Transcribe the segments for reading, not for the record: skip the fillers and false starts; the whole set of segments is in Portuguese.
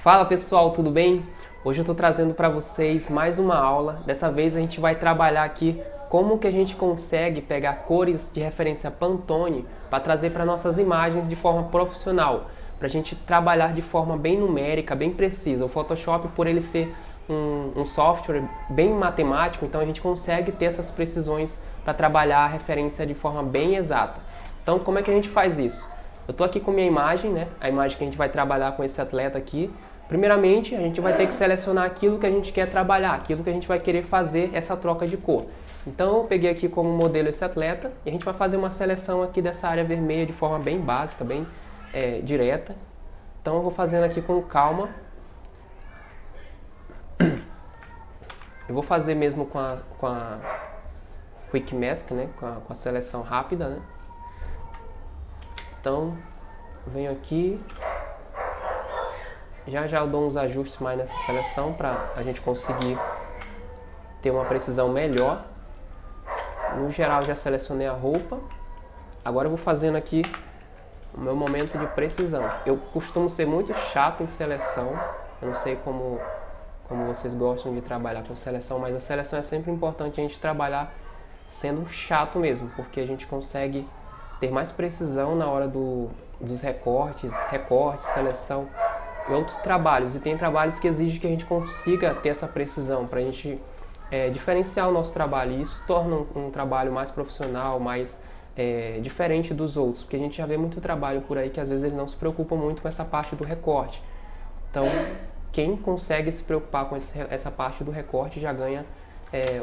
Fala pessoal, tudo bem? Hoje eu estou trazendo para vocês mais uma aula. Dessa vez a gente vai trabalhar aqui como que a gente consegue pegar cores de referência Pantone para trazer para nossas imagens de forma profissional, para a gente trabalhar de forma bem numérica, bem precisa. O Photoshop, por ele ser um software bem matemático, então a gente consegue ter essas precisões para trabalhar a referência de forma bem exata. Então como é que a gente faz isso? Eu estou aqui com minha imagem, né? A imagem que a gente vai trabalhar com esse atleta aqui. Primeiramente, a gente vai ter que selecionar aquilo que a gente quer trabalhar, aquilo que a gente vai querer fazer essa troca de cor. Então, eu peguei aqui como modelo esse atleta e a gente vai fazer uma seleção aqui dessa área vermelha de forma bem básica, bem direta. Então, eu vou fazendo aqui com calma. Eu vou fazer mesmo com a Quick Mask, né? Com a seleção rápida, né? Então, venho aqui. Já eu dou uns ajustes mais nessa seleção para a gente conseguir ter uma precisão melhor. No geral já selecionei a roupa. Agora eu vou fazendo aqui o meu momento de precisão. Eu costumo ser muito chato em seleção. Eu não sei como vocês gostam de trabalhar com seleção, mas a seleção é sempre importante a gente trabalhar sendo chato mesmo, porque a gente consegue ter mais precisão na hora dos recortes, seleção e outros trabalhos. E tem trabalhos que exigem que a gente consiga ter essa precisão para a gente diferenciar o nosso trabalho. E isso torna um trabalho mais profissional, mais diferente dos outros. Porque a gente já vê muito trabalho por aí que às vezes eles não se preocupam muito com essa parte do recorte. Então, quem consegue se preocupar com essa parte do recorte já ganha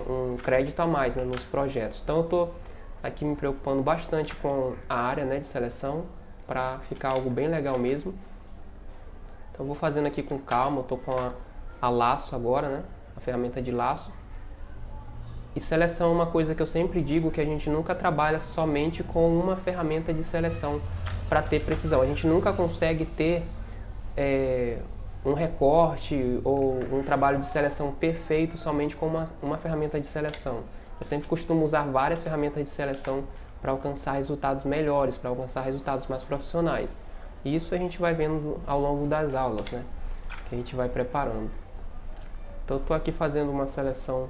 um crédito a mais, né, nos projetos. Então eu estou aqui me preocupando bastante com a área, né, de seleção para ficar algo bem legal mesmo. Então eu vou fazendo aqui com calma. Eu estou com a laço agora, né? A ferramenta de laço. E seleção é uma coisa que eu sempre digo, que a gente nunca trabalha somente com uma ferramenta de seleção para ter precisão. A gente nunca consegue ter um recorte ou um trabalho de seleção perfeito somente com uma ferramenta de seleção. Eu sempre costumo usar várias ferramentas de seleção para alcançar resultados melhores, para alcançar resultados mais profissionais. E isso a gente vai vendo ao longo das aulas, né? Que a gente vai preparando. Então eu estou aqui fazendo uma seleção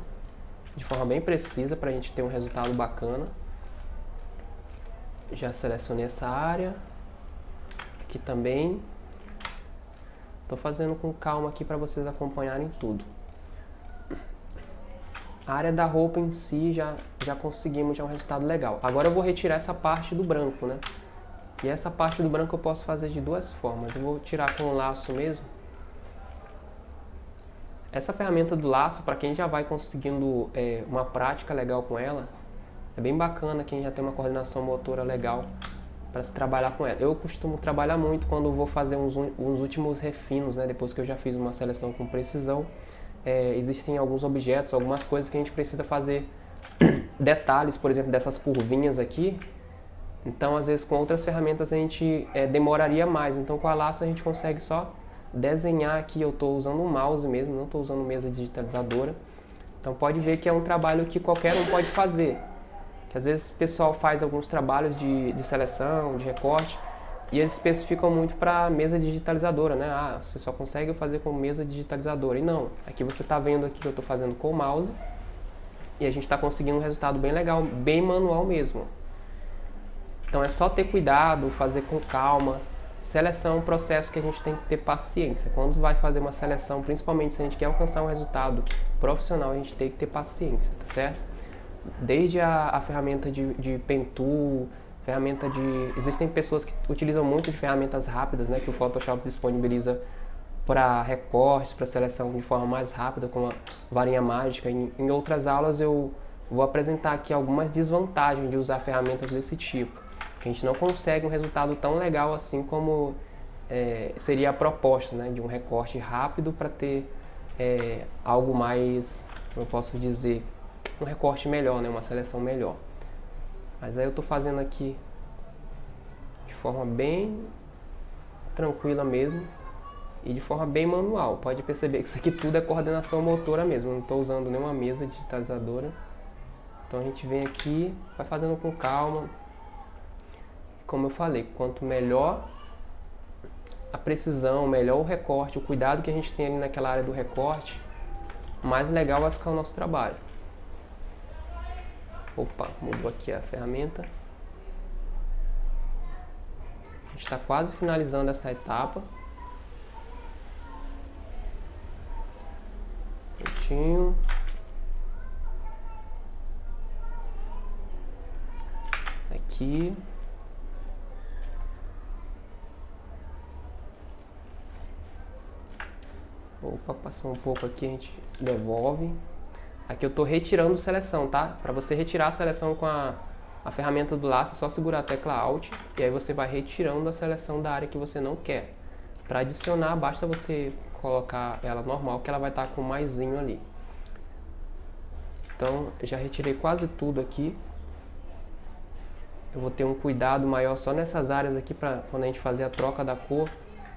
de forma bem precisa para a gente ter um resultado bacana. Já selecionei essa área. Aqui também. Estou fazendo com calma aqui para vocês acompanharem tudo. A área da roupa em si já conseguimos um resultado legal. Agora eu vou retirar essa parte do branco, né? E essa parte do branco eu posso fazer de duas formas. Eu vou tirar com o laço mesmo. Essa ferramenta do laço, para quem já vai conseguindo uma prática legal com ela, é bem bacana quem já tem uma coordenação motora legal para se trabalhar com ela. Eu costumo trabalhar muito quando vou fazer uns últimos refinos, né? Depois que eu já fiz uma seleção com precisão. Existem alguns objetos, algumas coisas que a gente precisa fazer detalhes, por exemplo, dessas curvinhas aqui. Então, às vezes, com outras ferramentas a gente demoraria mais. Então, com a laço a gente consegue só desenhar aqui. Eu estou usando um mouse mesmo, não estou usando mesa digitalizadora. Então, pode ver que é um trabalho que qualquer um pode fazer. Que às vezes o pessoal faz alguns trabalhos de seleção, de recorte, e eles especificam muito para mesa digitalizadora, né? Ah, você só consegue fazer com mesa digitalizadora. E não, aqui você está vendo aqui que eu estou fazendo com o mouse, e a gente está conseguindo um resultado bem legal, bem manual mesmo. Então é só ter cuidado, fazer com calma. Seleção é um processo que a gente tem que ter paciência. Quando vai fazer uma seleção, principalmente se a gente quer alcançar um resultado profissional, a gente tem que ter paciência, tá certo? Desde a ferramenta de Pen Tool, existem pessoas que utilizam muito de ferramentas rápidas, né, que o Photoshop disponibiliza para recortes, para seleção de forma mais rápida, com a varinha mágica. Em outras aulas eu vou apresentar aqui algumas desvantagens de usar ferramentas desse tipo, que a gente não consegue um resultado tão legal assim como seria a proposta, né, de um recorte rápido para ter algo mais, como eu posso dizer, um recorte melhor, né, uma seleção melhor. Mas aí eu estou fazendo aqui de forma bem tranquila mesmo e de forma bem manual. Pode perceber que isso aqui tudo é coordenação motora mesmo, eu não estou usando nenhuma mesa digitalizadora. Então a gente vem aqui, vai fazendo com calma. Como eu falei, quanto melhor a precisão, melhor o recorte, o cuidado que a gente tem ali naquela área do recorte, mais legal vai ficar o nosso trabalho. Opa, mudou aqui a ferramenta. A gente está quase finalizando essa etapa. Prontinho. Aqui. Opa, passou um pouco aqui, a gente devolve. Aqui eu estou retirando seleção, tá? Para você retirar a seleção com a ferramenta do laço, é só segurar a tecla Alt e aí você vai retirando a seleção da área que você não quer. Para adicionar, basta você colocar ela normal, que ela vai estar com maisinho ali. Então, já retirei quase tudo aqui. Eu vou ter um cuidado maior só nessas áreas aqui para quando a gente fazer a troca da cor,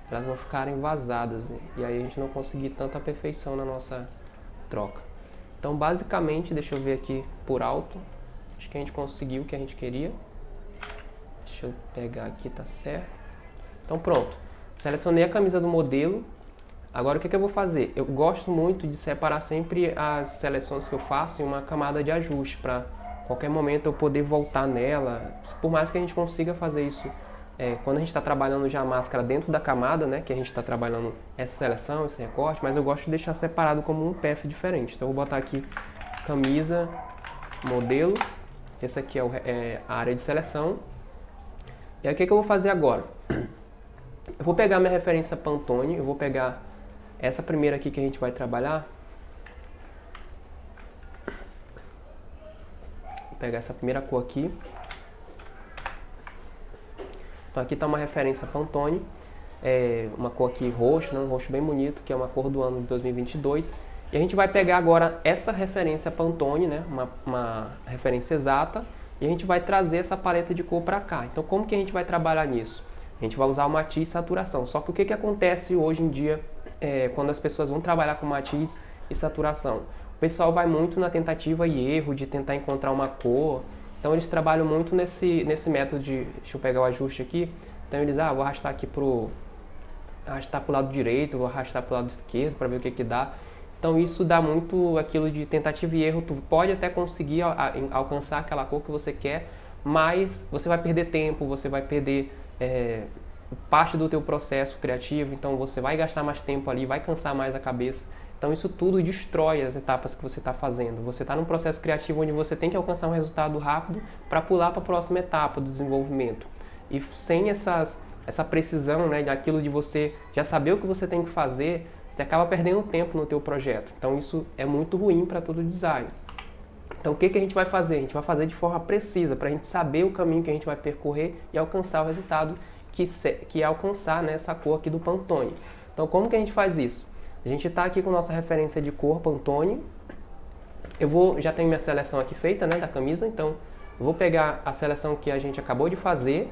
elas não ficarem vazadas, né? E aí a gente não conseguir tanta perfeição na nossa troca. Então, basicamente, deixa eu ver aqui por alto. Acho que a gente conseguiu o que a gente queria. Deixa eu pegar aqui, tá certo. Então, pronto. Selecionei a camisa do modelo. Agora, o que eu vou fazer? Eu gosto muito de separar sempre as seleções que eu faço em uma camada de ajuste, para qualquer momento eu poder voltar nela. Por mais que a gente consiga fazer isso quando a gente está trabalhando já a máscara dentro da camada, né, que a gente está trabalhando essa seleção, esse recorte, mas eu gosto de deixar separado como um path diferente. Então eu vou botar aqui camisa, modelo, esse aqui é a área de seleção. E aí o que eu vou fazer agora? Eu vou pegar minha referência Pantone, eu vou pegar essa primeira aqui que a gente vai trabalhar. Vou pegar essa primeira cor aqui. Então aqui está uma referência Pantone, uma cor aqui roxo, né, um roxo bem bonito, que é uma cor do ano de 2022. E a gente vai pegar agora essa referência Pantone, né, uma referência exata, e a gente vai trazer essa paleta de cor para cá. Então como que a gente vai trabalhar nisso? A gente vai usar o matiz e saturação. Só que o que acontece hoje em dia quando as pessoas vão trabalhar com matiz e saturação? O pessoal vai muito na tentativa e erro de tentar encontrar uma cor. Então eles trabalham muito nesse método de... Deixa eu pegar o ajuste aqui. Então eles, vou arrastar aqui pro lado direito, vou arrastar pro lado esquerdo para ver o que dá. Então isso dá muito aquilo de tentativa e erro. Tu pode até conseguir alcançar aquela cor que você quer, mas você vai perder tempo, você vai perder parte do teu processo criativo. Então você vai gastar mais tempo ali, vai cansar mais a cabeça. Então isso tudo destrói as etapas que você está fazendo. Você está num processo criativo onde você tem que alcançar um resultado rápido para pular para a próxima etapa do desenvolvimento. E sem essa precisão, né, daquilo de você já saber o que você tem que fazer, você acaba perdendo tempo no teu projeto. Então isso é muito ruim para todo design. Então o que a gente vai fazer? A gente vai fazer de forma precisa, para a gente saber o caminho que a gente vai percorrer e alcançar o resultado que é alcançar, né, essa cor aqui do Pantone. Então como que a gente faz isso? A gente está aqui com nossa referência de cor Pantone. Já tenho minha seleção aqui feita, né, da camisa, então eu vou pegar a seleção que a gente acabou de fazer.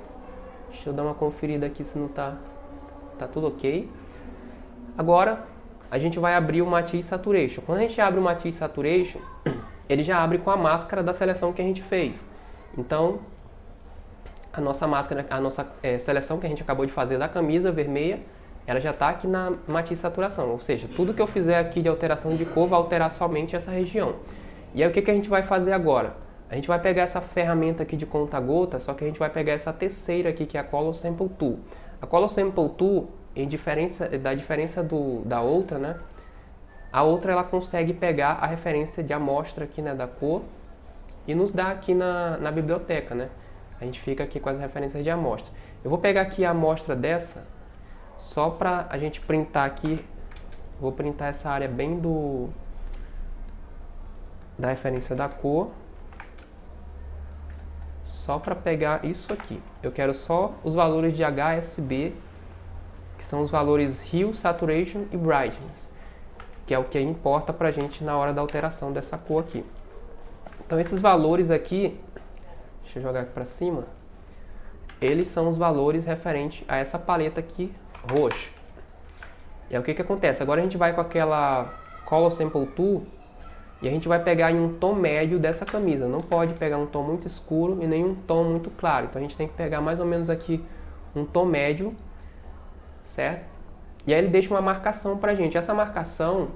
Deixa eu dar uma conferida aqui se não tá tudo ok. Agora a gente vai abrir o Matiz Saturation. Quando a gente abre o Matiz Saturation, ele já abre com a máscara da seleção que a gente fez. Então a nossa máscara, seleção que a gente acabou de fazer da camisa vermelha, ela já está aqui na matiz saturação, ou seja, tudo que eu fizer aqui de alteração de cor vai alterar somente essa região. E aí o que a gente vai fazer agora? A gente vai pegar essa ferramenta aqui de conta-gota, só que a gente vai pegar essa terceira aqui, que é a Color Sample Tool. A Color Sample Tool, da diferença da outra, né? A outra ela consegue pegar a referência de amostra aqui, né, da cor e nos dá aqui na biblioteca, né? A gente fica aqui com as referências de amostra. Eu vou pegar aqui a amostra dessa, só para a gente printar aqui. Vou printar essa área bem da referência da cor, só para pegar isso aqui. Eu quero só os valores de HSB, que são os valores Hue, Saturation e Brightness, que é o que importa para a gente na hora da alteração dessa cor aqui. Então esses valores aqui, deixa eu jogar aqui para cima, eles são os valores referentes a essa paleta aqui roxa. E aí o que acontece? Agora a gente vai com aquela Color Sample Tool e a gente vai pegar em um tom médio dessa camisa. Não pode pegar um tom muito escuro e nem um tom muito claro. Então a gente tem que pegar mais ou menos aqui um tom médio certo? E aí ele deixa uma marcação pra gente. Essa marcação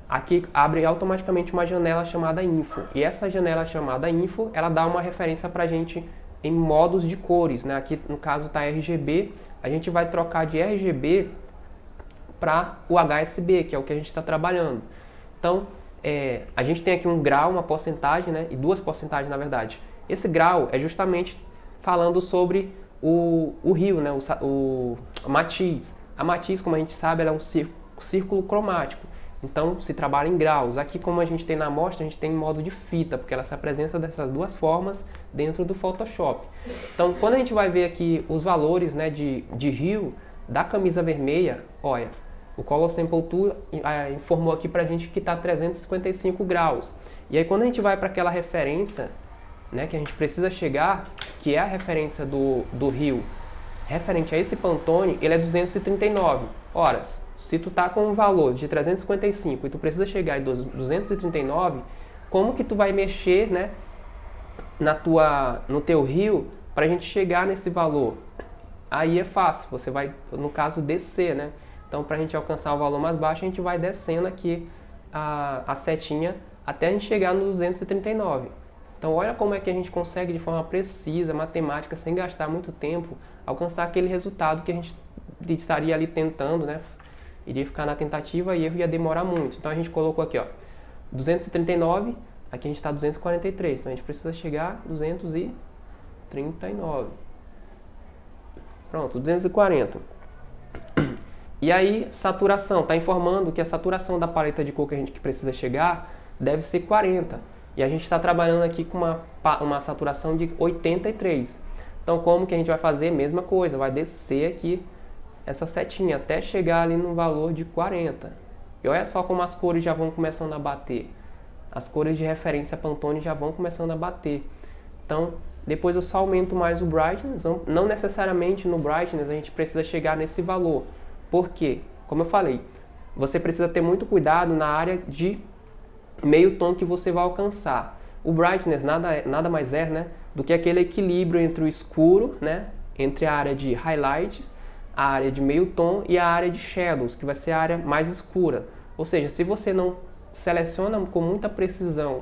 aqui abre automaticamente uma janela chamada Info. E essa janela chamada Info, ela dá uma referência pra gente em modos de cores, né? Aqui no caso tá RGB, a gente vai trocar de RGB para o HSB, que é o que a gente está trabalhando. Então, a gente tem aqui um grau, uma porcentagem, né? E duas porcentagens na verdade. Esse grau é justamente falando sobre o rio, né? A matiz. A matiz, como a gente sabe, ela é um círculo cromático. Então, se trabalha em graus. Aqui, como a gente tem na amostra, a gente tem em modo de fita, porque ela se apresenta dessas duas formas dentro do Photoshop. Então, quando a gente vai ver aqui os valores, né, de rio da camisa vermelha, olha, o Color Sample Tool informou aqui pra gente que está 355 graus. E aí, quando a gente vai para aquela referência, né, que a gente precisa chegar, que é a referência do rio, referente a esse Pantone, ele é 239. Ora, se tu tá com um valor de 355 e tu precisa chegar em 239, como que tu vai mexer, né, no teu rio para a gente chegar nesse valor? Aí é fácil, você vai, no caso, descer, né? Então, para a gente alcançar o valor mais baixo, a gente vai descendo aqui a setinha até a gente chegar no 239. Então, olha como é que a gente consegue, de forma precisa, matemática, sem gastar muito tempo, alcançar aquele resultado que a gente estaria ali tentando, né? Iria ficar na tentativa e erro ia demorar muito. Então, a gente colocou aqui, ó, 239, aqui a gente está 243. Então, a gente precisa chegar a 239. Pronto, 240. E aí, saturação, está informando que a saturação da paleta de cor que a gente precisa chegar deve ser 40. E a gente está trabalhando aqui com uma saturação de 83. Então, como que a gente vai fazer? Mesma coisa, vai descer aqui essa setinha até chegar ali no valor de 40. E olha só como as cores já vão começando a bater. As cores de referência Pantone já vão começando a bater. Então, depois eu só aumento mais o brightness. Não necessariamente no brightness a gente precisa chegar nesse valor. Por quê? Como eu falei, você precisa ter muito cuidado na área de meio tom que você vai alcançar. O brightness nada mais é, né, do que aquele equilíbrio entre o escuro, né, entre a área de highlights, a área de meio tom e a área de shadows, que vai ser a área mais escura. Ou seja, se você não seleciona com muita precisão,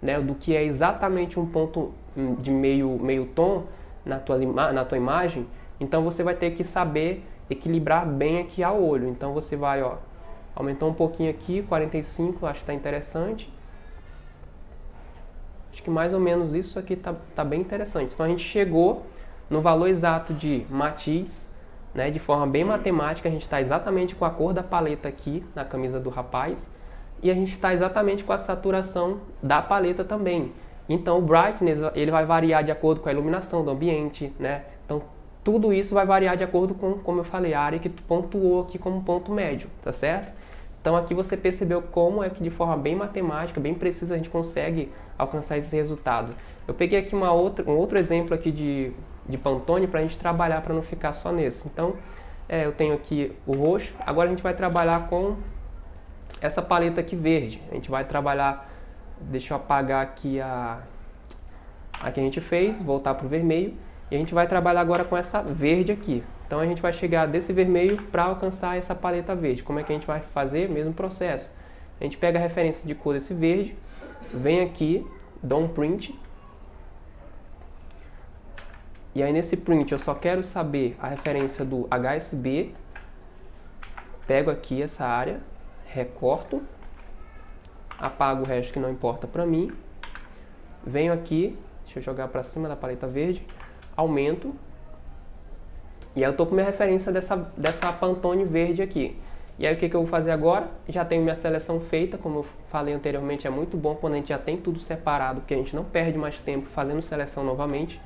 né, do que é exatamente um ponto de meio tom na tua imagem, então você vai ter que saber equilibrar bem aqui a olho. Então você vai, ó, aumentar um pouquinho aqui, 45, acho que está interessante. Acho que mais ou menos isso aqui tá bem interessante. Então a gente chegou no valor exato de matiz, né, de forma bem matemática. A gente está exatamente com a cor da paleta aqui na camisa do rapaz. E a gente está exatamente com a saturação da paleta também. Então o brightness ele vai variar de acordo com a iluminação do ambiente, né? Então tudo isso vai variar de acordo com, como eu falei, a área que tu pontuou aqui como ponto médio, tá certo? Então aqui você percebeu como é que de forma bem matemática, bem precisa, a gente consegue alcançar esse resultado. Eu peguei aqui um outro exemplo aqui de Pantone para a gente trabalhar, para não ficar só nesse. Então eu tenho aqui o roxo, agora a gente vai trabalhar com essa paleta aqui verde. A gente vai trabalhar, deixa eu apagar aqui a que a gente fez, voltar para o vermelho. E a gente vai trabalhar agora com essa verde aqui. Então a gente vai chegar desse vermelho para alcançar essa paleta verde. Como é que a gente vai fazer? Mesmo processo. A gente pega a referência de cor desse verde, vem aqui, dá um print. E aí nesse print eu só quero saber a referência do HSB. Pego aqui essa área, recorto, apago o resto que não importa para mim. Venho aqui, deixa eu jogar para cima da paleta verde. Aumento, e aí eu estou com minha referência dessa Pantone verde aqui. E aí o que eu vou fazer agora? Já tenho minha seleção feita, como eu falei anteriormente, é muito bom quando a gente já tem tudo separado, porque a gente não perde mais tempo fazendo seleção novamente.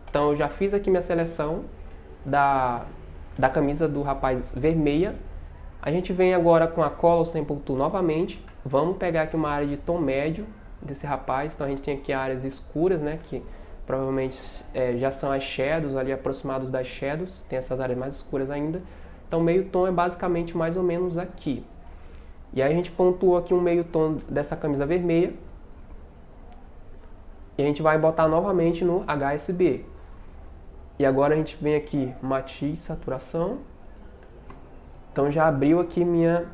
Então eu já fiz aqui minha seleção da camisa do rapaz vermelha. A gente vem agora com a Color Sample Tool novamente. Vamos pegar aqui uma área de tom médio desse rapaz. Então a gente tem aqui áreas escuras, né, que provavelmente já são as shadows, ali aproximados das shadows, tem essas áreas mais escuras ainda. Então meio tom é basicamente mais ou menos aqui. E aí a gente pontuou aqui um meio tom dessa camisa vermelha. E a gente vai botar novamente no HSB. E agora a gente vem aqui, matiz, saturação. Então já abriu aqui minha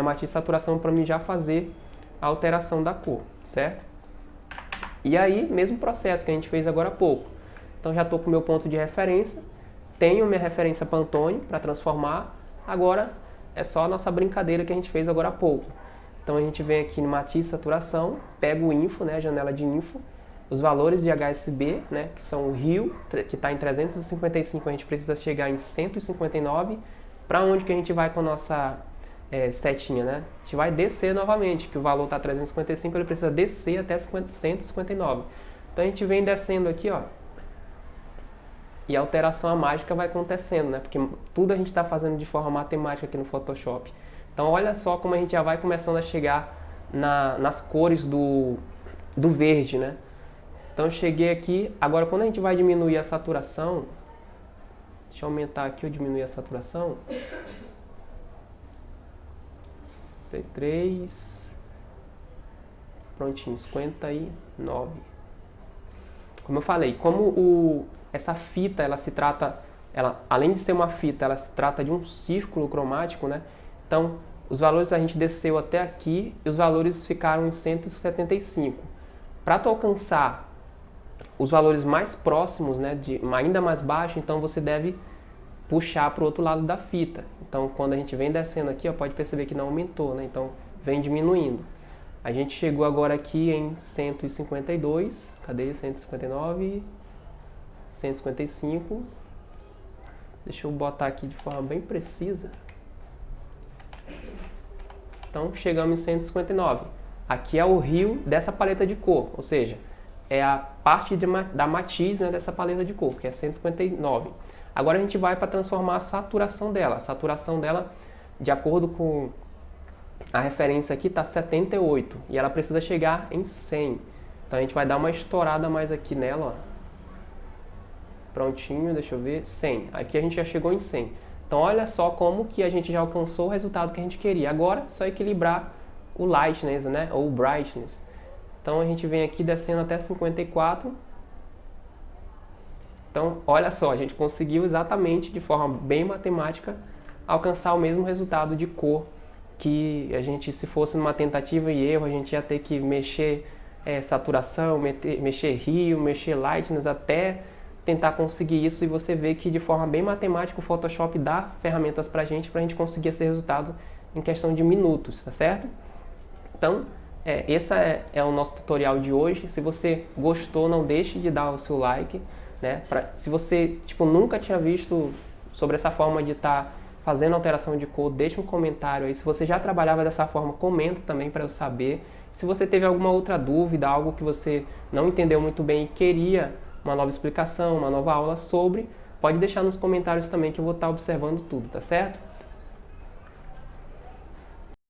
matriz de saturação para mim já fazer a alteração da cor, certo? E aí, mesmo processo que a gente fez agora há pouco. Então já estou com o meu ponto de referência, tenho minha referência Pantone para transformar, agora é só a nossa brincadeira que a gente fez agora há pouco. Então a gente vem aqui no matriz de saturação, pega o info, né, a janela de info, os valores de HSB, né, que são o Rio, que está em 355, a gente precisa chegar em 159, para onde que a gente vai com a nossa setinha, né? A gente vai descer novamente, que o valor está 355, ele precisa descer até 159. Então a gente vem descendo aqui, ó, e a alteração mágica vai acontecendo, né? Porque tudo a gente está fazendo de forma matemática aqui no Photoshop. Então olha só como a gente já vai começando a chegar nas cores do verde, né? Então eu cheguei aqui, agora quando a gente vai diminuir a saturação, deixa eu aumentar aqui ou diminuir a saturação. 53, prontinho, 59. Como eu falei, como essa fita, ela se trata, além de ser uma fita, ela se trata de um círculo cromático, né? Então, os valores a gente desceu até aqui e os valores ficaram em 175. Para tu alcançar os valores mais próximos, né, ainda mais baixo, então você deve puxar para o outro lado da fita. Então, quando a gente vem descendo aqui, ó, pode perceber que não aumentou, né? Então, vem diminuindo. A gente chegou agora aqui em 152, cadê? 159, 155. Deixa eu botar aqui de forma bem precisa. Então, chegamos em 159. Aqui é o rio dessa paleta de cor, ou seja, é a parte da matiz, né, dessa paleta de cor, que é 159. Agora a gente vai para transformar a saturação dela. A saturação dela, de acordo com a referência aqui, está 78 e ela precisa chegar em 100. Então a gente vai dar uma estourada mais aqui nela, ó. Prontinho, deixa eu ver, 100. Aqui a gente já chegou em 100. Então olha só como que a gente já alcançou o resultado que a gente queria. Agora é só equilibrar o lightness, né, ou o brightness. Então a gente vem aqui descendo até 54. Então olha só, a gente conseguiu exatamente de forma bem matemática alcançar o mesmo resultado de cor que a gente, se fosse numa tentativa e erro, a gente ia ter que mexer saturação, mexer rio, mexer lightness até tentar conseguir isso, e você vê que de forma bem matemática o Photoshop dá ferramentas pra gente conseguir esse resultado em questão de minutos, tá certo? Então, esse é o nosso tutorial de hoje. Se você gostou, não deixe de dar o seu like, né? Se você nunca tinha visto sobre essa forma de estar fazendo alteração de cor, deixa um comentário aí. Se você já trabalhava dessa forma, comenta também para eu saber. Se você teve alguma outra dúvida, algo que você não entendeu muito bem e queria uma nova explicação, uma nova aula sobre, pode deixar nos comentários também que eu vou estar observando tudo, tá certo?